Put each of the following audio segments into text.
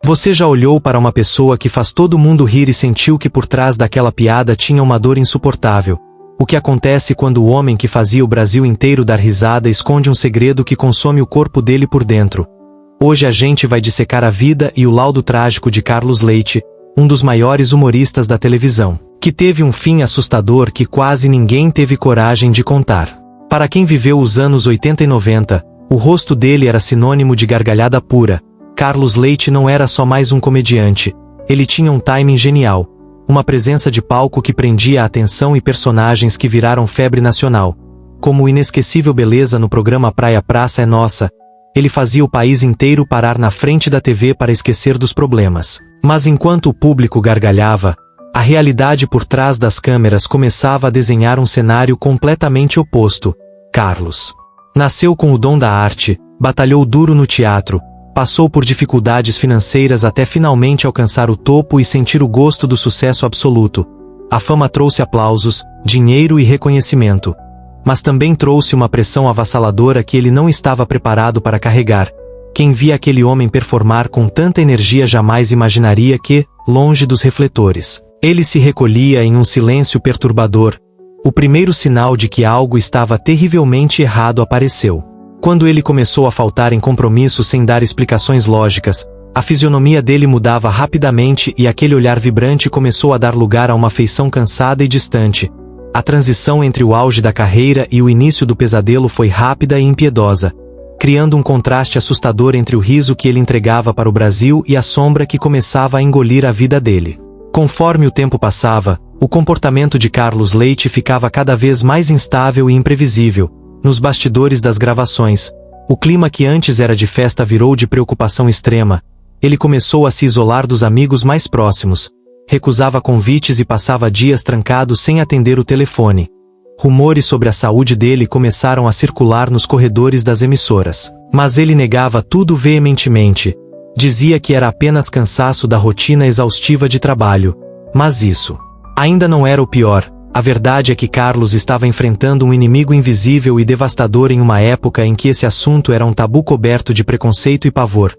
Você já olhou para uma pessoa que faz todo mundo rir e sentiu que por trás daquela piada tinha uma dor insuportável? O que acontece quando o homem que fazia o Brasil inteiro dar risada esconde um segredo que consome o corpo dele por dentro? Hoje a gente vai dissecar a vida e o laudo trágico de Carlos Leite, um dos maiores humoristas da televisão, que teve um fim assustador que quase ninguém teve coragem de contar. Para quem viveu os anos 80 e 90, o rosto dele era sinônimo de gargalhada pura. Carlos Leite não era só mais um comediante, ele tinha um timing genial, uma presença de palco que prendia a atenção e personagens que viraram febre nacional. Como o inesquecível Beleza no programa Praia Praça é Nossa, ele fazia o país inteiro parar na frente da TV para esquecer dos problemas. Mas enquanto o público gargalhava, a realidade por trás das câmeras começava a desenhar um cenário completamente oposto. Carlos nasceu com o dom da arte, batalhou duro no teatro, passou por dificuldades financeiras até finalmente alcançar o topo e sentir o gosto do sucesso absoluto. A fama trouxe aplausos, dinheiro e reconhecimento. Mas também trouxe uma pressão avassaladora que ele não estava preparado para carregar. Quem via aquele homem performar com tanta energia jamais imaginaria que, longe dos refletores, ele se recolhia em um silêncio perturbador. O primeiro sinal de que algo estava terrivelmente errado apareceu. Quando ele começou a faltar em compromissos sem dar explicações lógicas, a fisionomia dele mudava rapidamente e aquele olhar vibrante começou a dar lugar a uma feição cansada e distante. A transição entre o auge da carreira e o início do pesadelo foi rápida e impiedosa, criando um contraste assustador entre o riso que ele entregava para o Brasil e a sombra que começava a engolir a vida dele. Conforme o tempo passava, o comportamento de Carlos Leite ficava cada vez mais instável e imprevisível. Nos bastidores das gravações, o clima que antes era de festa virou de preocupação extrema. Ele começou a se isolar dos amigos mais próximos, recusava convites e passava dias trancado sem atender o telefone. Rumores sobre a saúde dele começaram a circular nos corredores das emissoras. Mas ele negava tudo veementemente. Dizia que era apenas cansaço da rotina exaustiva de trabalho. Mas isso ainda não era o pior. A verdade é que Carlos estava enfrentando um inimigo invisível e devastador em uma época em que esse assunto era um tabu coberto de preconceito e pavor.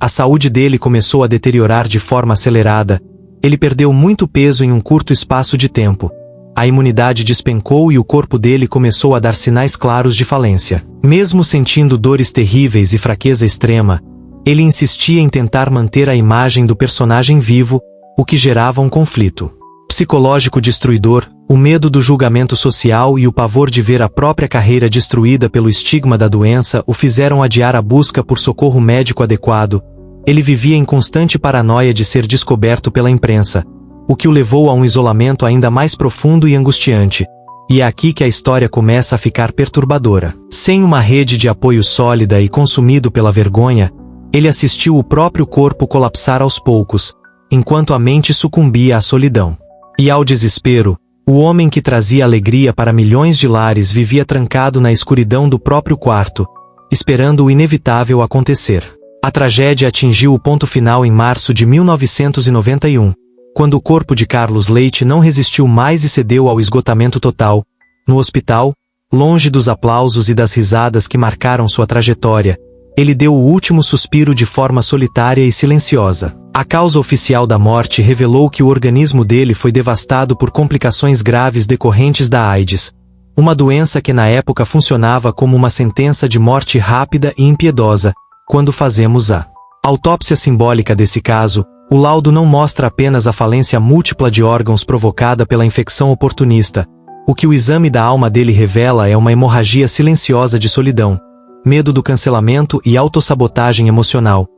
A saúde dele começou a deteriorar de forma acelerada. Ele perdeu muito peso em um curto espaço de tempo. A imunidade despencou e o corpo dele começou a dar sinais claros de falência. Mesmo sentindo dores terríveis e fraqueza extrema, ele insistia em tentar manter a imagem do personagem vivo, o que gerava um conflito psicológico destruidor. O medo do julgamento social e o pavor de ver a própria carreira destruída pelo estigma da doença o fizeram adiar a busca por socorro médico adequado. Ele vivia em constante paranoia de ser descoberto pela imprensa, o que o levou a um isolamento ainda mais profundo e angustiante. E é aqui que a história começa a ficar perturbadora. Sem uma rede de apoio sólida e consumido pela vergonha, ele assistiu o próprio corpo colapsar aos poucos, enquanto a mente sucumbia à solidão e ao desespero. O homem que trazia alegria para milhões de lares vivia trancado na escuridão do próprio quarto, esperando o inevitável acontecer. A tragédia atingiu o ponto final em março de 1991, quando o corpo de Carlos Leite não resistiu mais e cedeu ao esgotamento total. No hospital, longe dos aplausos e das risadas que marcaram sua trajetória, ele deu o último suspiro de forma solitária e silenciosa. A causa oficial da morte revelou que o organismo dele foi devastado por complicações graves decorrentes da AIDS, uma doença que na época funcionava como uma sentença de morte rápida e impiedosa. Quando fazemos a autópsia simbólica desse caso, o laudo não mostra apenas a falência múltipla de órgãos provocada pela infecção oportunista. O que o exame da alma dele revela é uma hemorragia silenciosa de solidão, medo do cancelamento e autossabotagem emocional.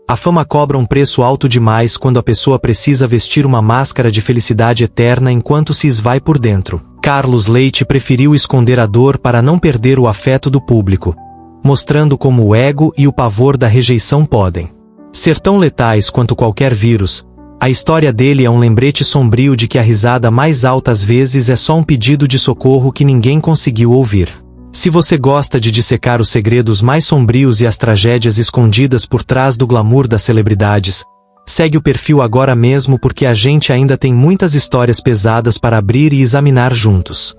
A fama cobra um preço alto demais quando a pessoa precisa vestir uma máscara de felicidade eterna enquanto se esvai por dentro. Carlos Leite preferiu esconder a dor para não perder o afeto do público, mostrando como o ego e o pavor da rejeição podem ser tão letais quanto qualquer vírus. A história dele é um lembrete sombrio de que a risada mais alta às vezes é só um pedido de socorro que ninguém conseguiu ouvir. Se você gosta de dissecar os segredos mais sombrios e as tragédias escondidas por trás do glamour das celebridades, segue o perfil agora mesmo porque a gente ainda tem muitas histórias pesadas para abrir e examinar juntos.